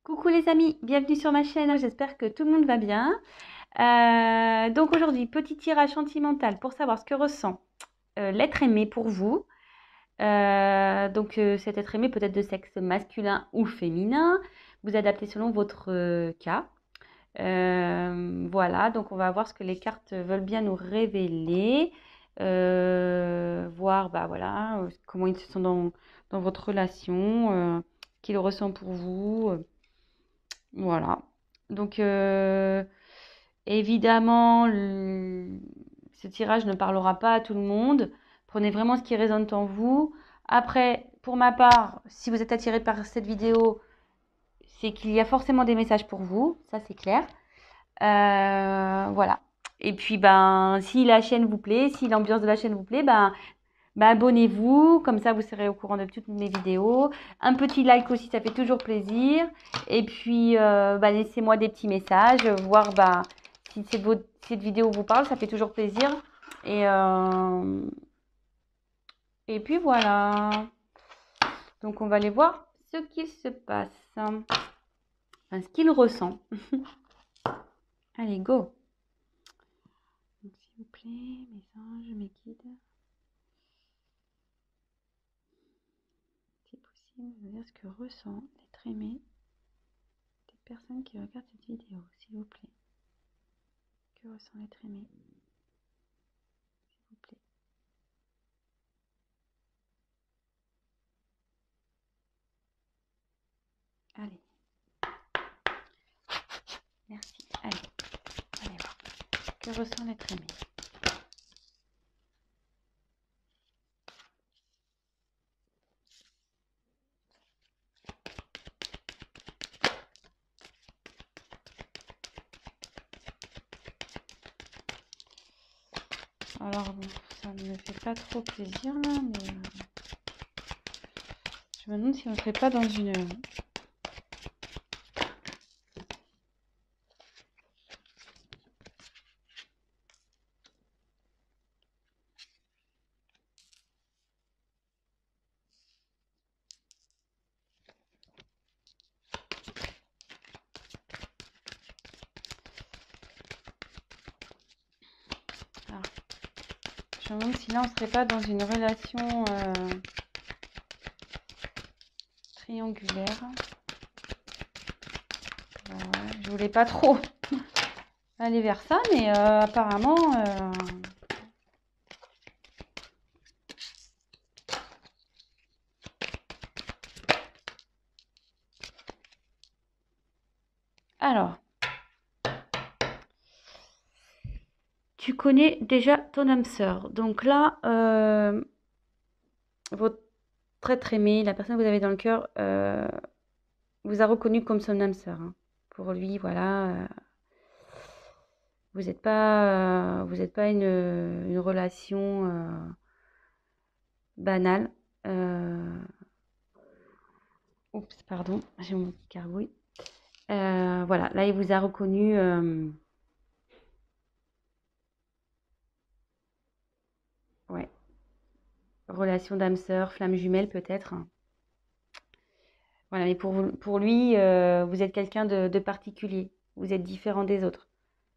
Coucou les amis, bienvenue sur ma chaîne, j'espère que tout le monde va bien. Donc aujourd'hui, petit tirage sentimental pour savoir ce que ressent l'être aimé pour vous. Cet être aimé peut être de sexe masculin ou féminin, vous adaptez selon votre cas. Voilà, donc on va voir ce que les cartes veulent bien nous révéler. Voir bah, voilà, comment ils se sont dans votre relation, qu'ils ressentent pour vous. Voilà. Donc, évidemment, ce tirage ne parlera pas à tout le monde. Prenez vraiment ce qui résonne en vous. Après, pour ma part, si vous êtes attiré par cette vidéo, c'est qu'il y a forcément des messages pour vous. Ça, c'est clair. Voilà. Et puis, ben, si la chaîne vous plaît, si l'ambiance de la chaîne vous plaît, ben, abonnez-vous, comme ça vous serez au courant de toutes mes vidéos. Un petit like aussi, ça fait toujours plaisir. Et puis, laissez-moi des petits messages, voir si cette vidéo vous parle, ça fait toujours plaisir. Et, euh, et puis voilà. Donc on va aller voir ce qu'il se passe, enfin, ce qu'il ressent. Allez, go. Donc, s'il vous plaît, mes anges, mes guides. Si possible, je veux dire ce que ressent l'être aimé des personnes qui regardent cette vidéo, s'il vous plaît. Que ressent l'être aimé, s'il vous plaît. Allez. Merci. Allez voir. Que ressent l'être aimé? Alors bon, ça ne me fait pas trop plaisir là, mais je me demande si on ne serait pas dans une... Alors, je me demande si là on ne serait pas dans une relation triangulaire. Je voulais pas trop aller vers ça, mais apparemment... Alors, tu connais déjà ton âme sœur. Donc là, votre être aimé, la personne que vous avez dans le cœur, vous a reconnu comme son âme sœur, hein. Pour lui, voilà, vous n'êtes pas une relation banale. Oups, pardon, j'ai mon petit cargouille. Voilà, là, il vous a reconnu. Ouais, relation d'âme sœur, flamme jumelle peut-être. Voilà, mais pour lui, vous êtes quelqu'un de particulier. Vous êtes différent des autres.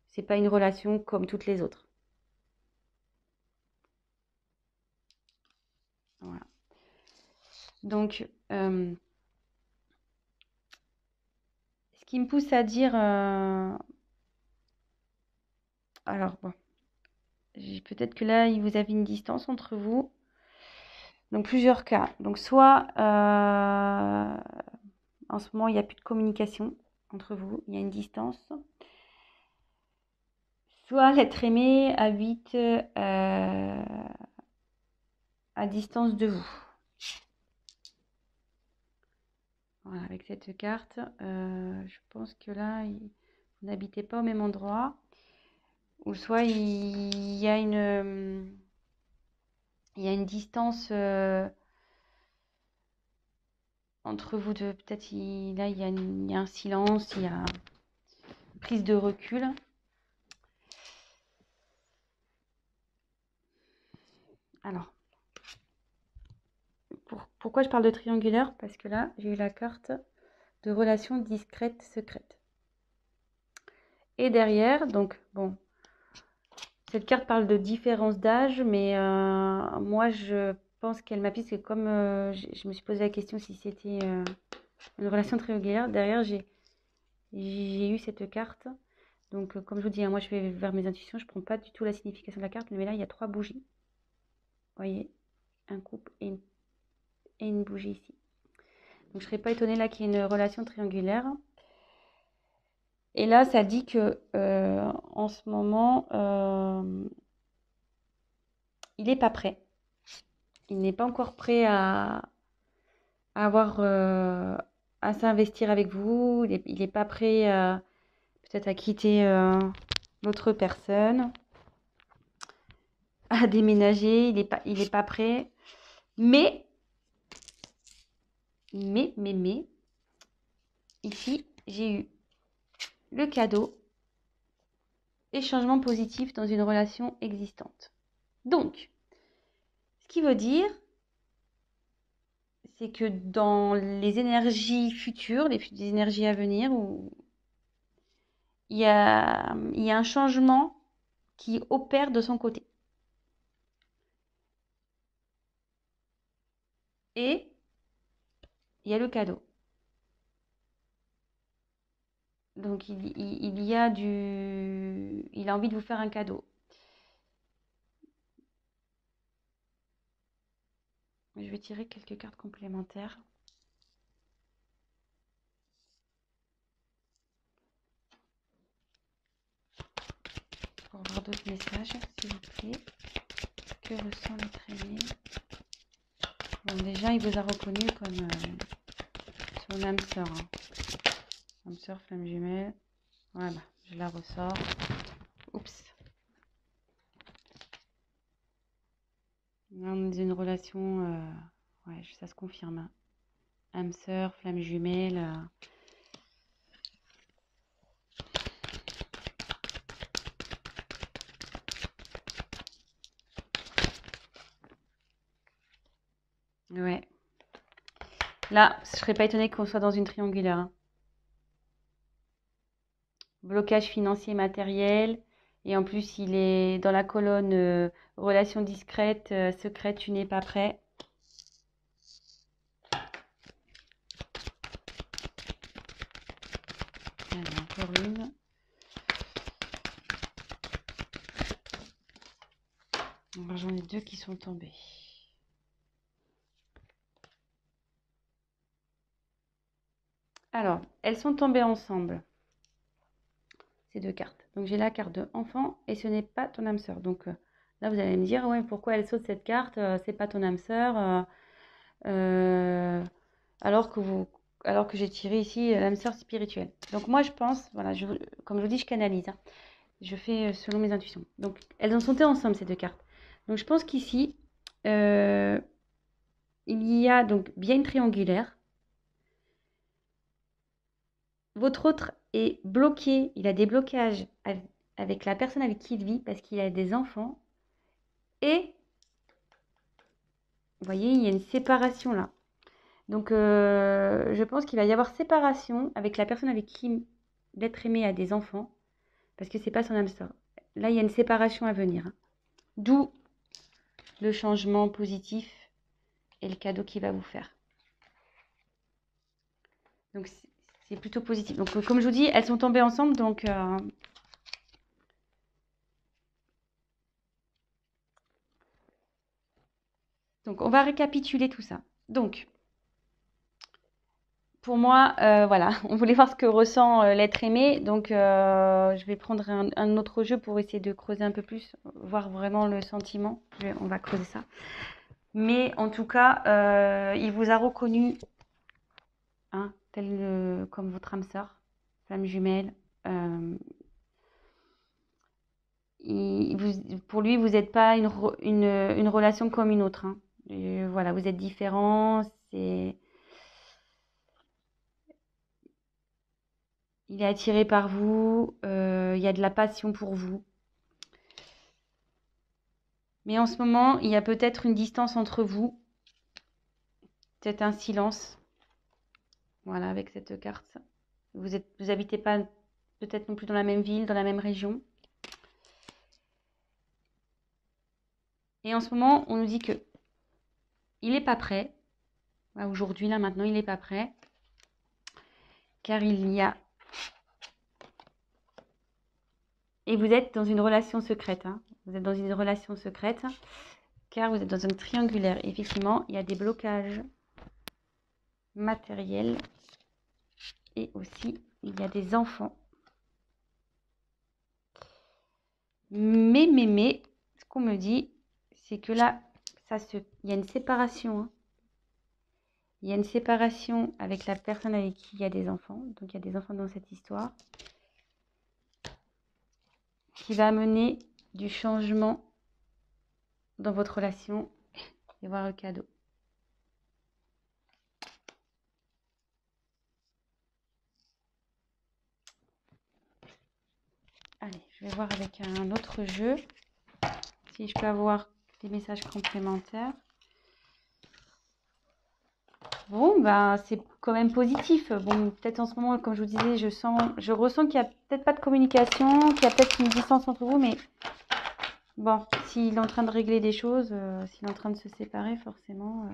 C'est pas une relation comme toutes les autres. Voilà. Donc, ce qui me pousse à dire, alors bon, peut-être que là, vous avez une distance entre vous. Donc, plusieurs cas. Donc, soit en ce moment, il n'y a plus de communication entre vous, il y a une distance. Soit l'être aimé habite à distance de vous. Voilà, avec cette carte, je pense que là, vous n'habitez pas au même endroit. Ou soit il y a une distance entre vous deux. Peut-être là, il y a un silence, il y a une prise de recul. Alors, pourquoi je parle de triangulaire? Parce que là, j'ai eu la carte de relations discrètes, secrètes. Et derrière, donc, bon, cette carte parle de différence d'âge, mais moi, je pense qu'elle m'appuie, c'est comme je me suis posé la question si c'était une relation triangulaire. Derrière, j'ai eu cette carte. Donc, comme je vous dis, hein, moi, je vais vers mes intuitions. Je ne prends pas du tout la signification de la carte, mais là, il y a 3 bougies. Vous voyez, un couple et une bougie ici. Donc, je ne serais pas étonnée là qu'il y ait une relation triangulaire. Et là, ça dit que en ce moment, il n'est pas prêt. Il n'est pas encore prêt à avoir, à s'investir avec vous. Il est pas prêt peut-être à quitter l'autre personne, à déménager. Il est pas prêt. Mais, ici, j'ai eu le cadeau et changement positif dans une relation existante. Donc, ce qui veut dire, c'est que dans les énergies futures, les énergies à venir, où il y a un changement qui opère de son côté. Et il y a le cadeau. Donc, il y a il a envie de vous faire un cadeau. Je vais tirer quelques cartes complémentaires. Pour voir d'autres messages, s'il vous plaît. Que ressent l'être aimé? Bon, déjà, il vous a reconnu comme son âme sœur. Hein. Âme sœur, flamme jumelle. Voilà, je la ressors. Oups. Là, on est dans une relation... ouais, ça se confirme. Hein. Âme sœur, flamme jumelle... Ouais. Là, je serais pas étonnée qu'on soit dans une triangulaire. Hein. Blocage financier matériel. Et en plus, il est dans la colonne relation discrète, secrète, tu n'es pas prêt. Alors, encore une. J'en ai 2 qui sont tombés. Alors, elles sont tombées ensemble. Ces 2 cartes. Donc, j'ai la carte de enfant et ce n'est pas ton âme sœur. Donc, là, vous allez me dire, ouais, pourquoi elle saute cette carte? C'est pas ton âme sœur. Alors que j'ai tiré ici l'âme sœur spirituelle. Donc, moi, je pense, voilà, comme je vous dis, je canalise. Hein. Je fais selon mes intuitions. Donc, elles ont sauté ensemble, ces 2 cartes. Donc, je pense qu'ici, il y a donc bien une triangulaire. Votre autre est bloqué, il a des blocages avec la personne avec qui il vit parce qu'il a des enfants. Et, vous voyez, il y a une séparation là. Donc, je pense qu'il va y avoir séparation avec la personne avec qui l'être aimé a des enfants parce que c'est pas son âme sœur. Là, il y a une séparation à venir. Hein. D'où le changement positif et le cadeau qu'il va vous faire. Donc, c'est plutôt positif. Donc, comme je vous dis, elles sont tombées ensemble. Donc, on va récapituler tout ça. Donc, pour moi, voilà, on voulait voir ce que ressent l'être aimé. Donc, je vais prendre un autre jeu pour essayer de creuser un peu plus, voir vraiment le sentiment. On va creuser ça. Mais en tout cas, il vous a reconnu, hein, tel comme votre âme sœur, flamme jumelle. Pour lui, vous n'êtes pas une relation comme une autre. Hein. Et voilà, vous êtes différents. Il est attiré par vous. Il y a de la passion pour vous. Mais en ce moment, il y a peut-être une distance entre vous. Peut-être un silence. Voilà, avec cette carte. Vous habitez pas peut-être non plus dans la même ville, dans la même région. Et en ce moment, on nous dit que il n'est pas prêt. Aujourd'hui, là, maintenant, il n'est pas prêt. Car il y a... Et vous êtes dans une relation secrète. Hein. Vous êtes dans une relation secrète. Car vous êtes dans un triangulaire. Et effectivement, il y a des blocages matériels. Et aussi, il y a des enfants. Mais, ce qu'on me dit, c'est que là, il y a une séparation. Hein. Il y a une séparation avec la personne avec qui il y a des enfants. Donc, il y a des enfants dans cette histoire. Qui va amener du changement dans votre relation. Et voir le cadeau. Allez, je vais voir avec un autre jeu. Si je peux avoir des messages complémentaires. Bon, ben, c'est quand même positif. Bon, peut-être en ce moment, comme je vous disais, je ressens qu'il n'y a peut-être pas de communication, qu'il y a peut-être une distance entre vous, mais bon, s'il est en train de régler des choses, s'il est en train de se séparer, forcément,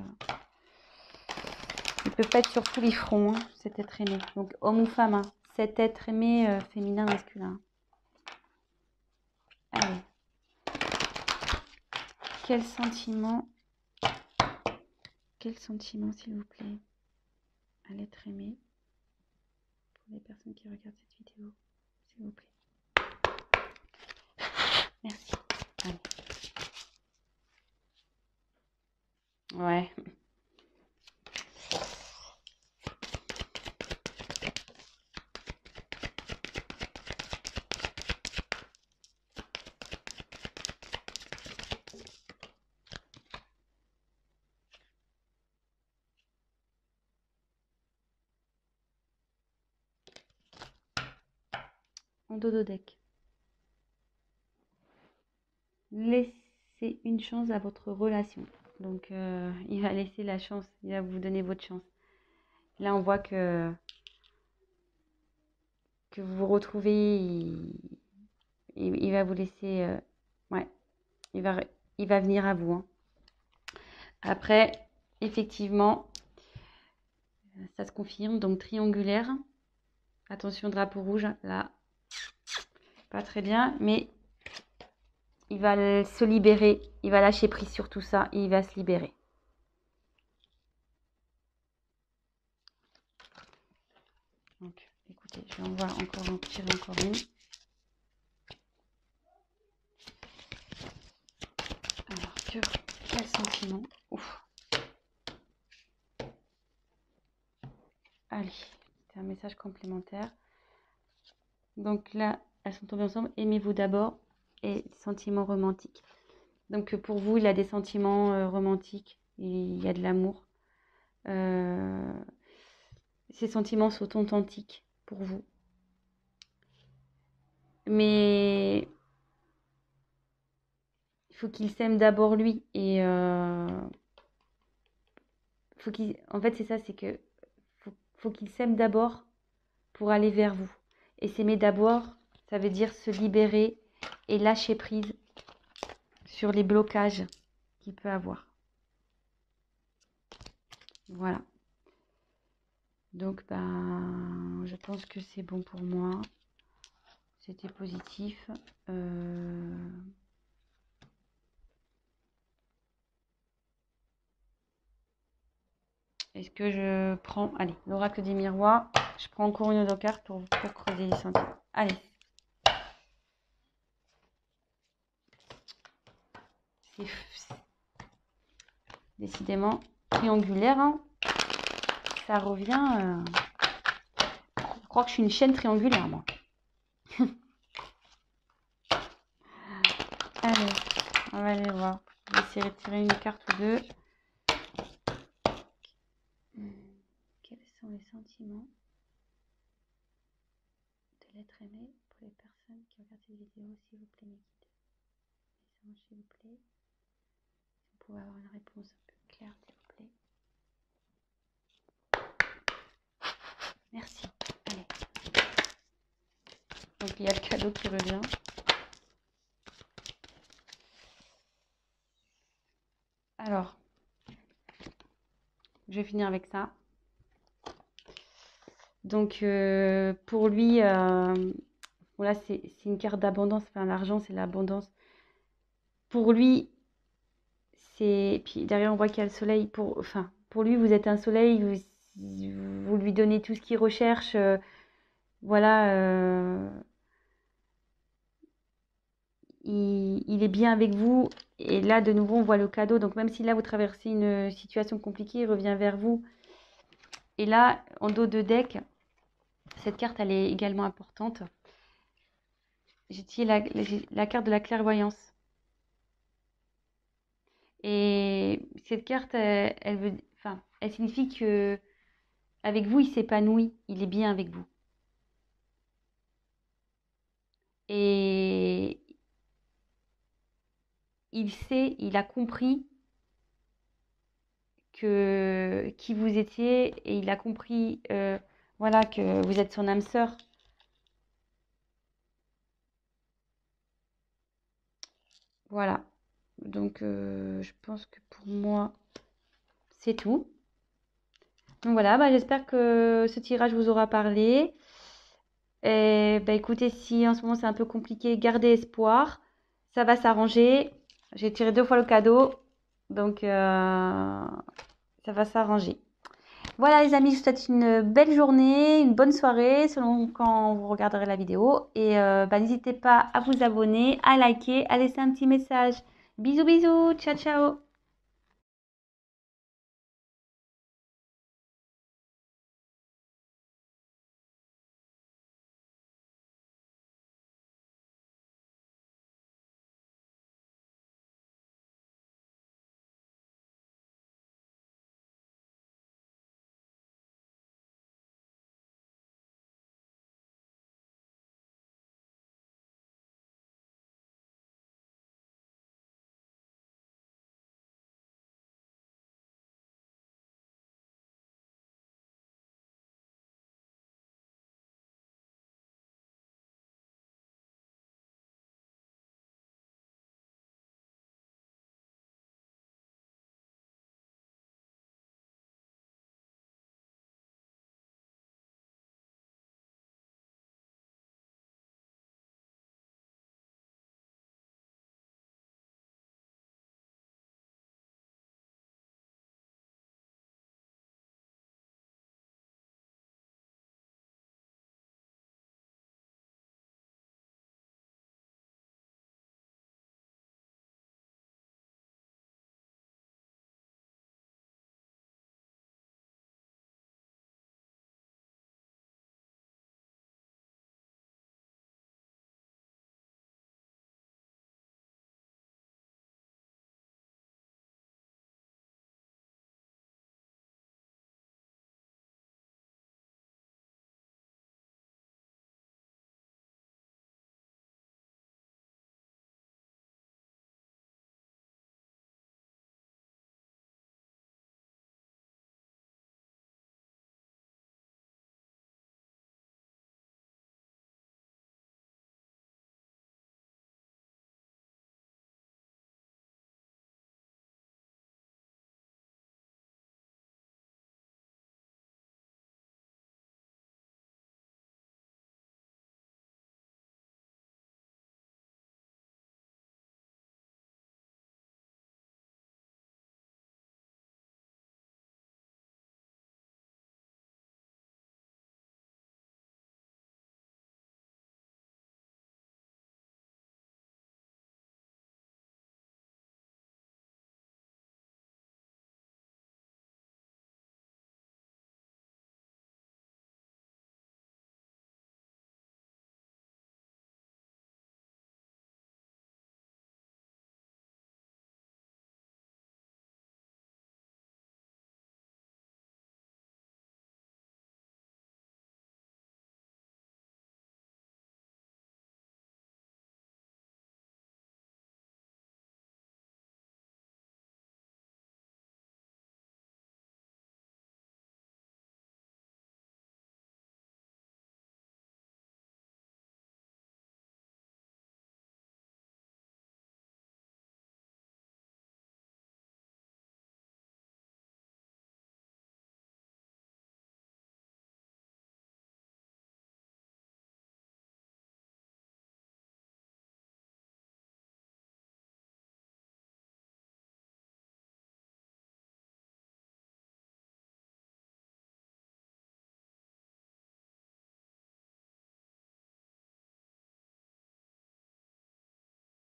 il peut pas être sur tous les fronts, hein, cet être aimé. Donc, homme ou femme, hein, cet être aimé féminin, masculin. Allez. Quel sentiment, s'il vous plaît, à l'être aimé pour les personnes qui regardent cette vidéo, s'il vous plaît. Merci. Allez. Ouais. En dodo deck. Laissez une chance à votre relation. Donc, il va laisser la chance, il va vous donner votre chance. Là, on voit que vous vous retrouvez, il va vous laisser... ouais, il va venir à vous. Hein. Après, effectivement, ça se confirme. Donc, triangulaire. Attention, drapeau rouge, là. Pas très bien, mais il va se libérer. Il va lâcher prise sur tout ça et il va se libérer. Donc, écoutez, je vais en voir encore, tirer encore une. Alors, quel sentiment. Ouf. Allez, c'est un message complémentaire. Donc là, elles sont tombées ensemble. Aimez-vous d'abord et sentiments romantiques. Donc pour vous, il a des sentiments romantiques. Il y a de l'amour. Ces sentiments sont authentiques pour vous. Mais il faut qu'il s'aime d'abord lui. Et en fait, c'est ça, c'est que faut qu'il s'aime d'abord pour aller vers vous. Et s'aimer d'abord, ça veut dire se libérer et lâcher prise sur les blocages qu'il peut avoir. Voilà. Donc, ben, je pense que c'est bon pour moi. C'était positif. Est-ce que je prends... Allez, l'oracle des miroirs. Je prends encore une autre carte pour creuser les sentiments. Allez. C'est décidément triangulaire. Hein. Ça revient... Je crois que je suis une chaîne triangulaire, moi. Allez, on va aller voir. Je vais essayer de tirer une carte ou deux. Quels sont les sentiments de l'être aimé pour les personnes qui regardent cette vidéo, s'il vous plaît, mes guides. S'il vous plaît. Si vous pouvez avoir une réponse un peu claire, s'il vous plaît. Donc il y a le cadeau qui revient. Alors, je vais finir avec ça. Donc pour lui, voilà, c'est une carte d'abondance. Enfin, l'argent, c'est l'abondance. Pour lui, c'est. Puis derrière, on voit qu'il y a le soleil. Enfin, pour lui, vous êtes un soleil. Vous lui donnez tout ce qu'il recherche. Voilà. Il est bien avec vous. Et là, de nouveau, on voit le cadeau. Donc, même si là, vous traversez une situation compliquée, il revient vers vous. Et là, en dos de deck, cette carte, elle est également importante. J'ai tiré la carte de la clairvoyance. Et cette carte, elle signifie que avec vous, il s'épanouit. Il est bien avec vous. Et il a compris qui vous étiez et il a compris voilà, que vous êtes son âme sœur. Voilà. Donc, je pense que pour moi, c'est tout. Donc voilà, bah, j'espère que ce tirage vous aura parlé. Et bah, écoutez, si en ce moment c'est un peu compliqué, gardez espoir. Ça va s'arranger. J'ai tiré 2 fois le cadeau. Donc, ça va s'arranger. Voilà les amis, je vous souhaite une belle journée, une bonne soirée selon quand vous regarderez la vidéo. Et bah, n'hésitez pas à vous abonner, à liker, à laisser un petit message. Bisous bisous, ciao ciao.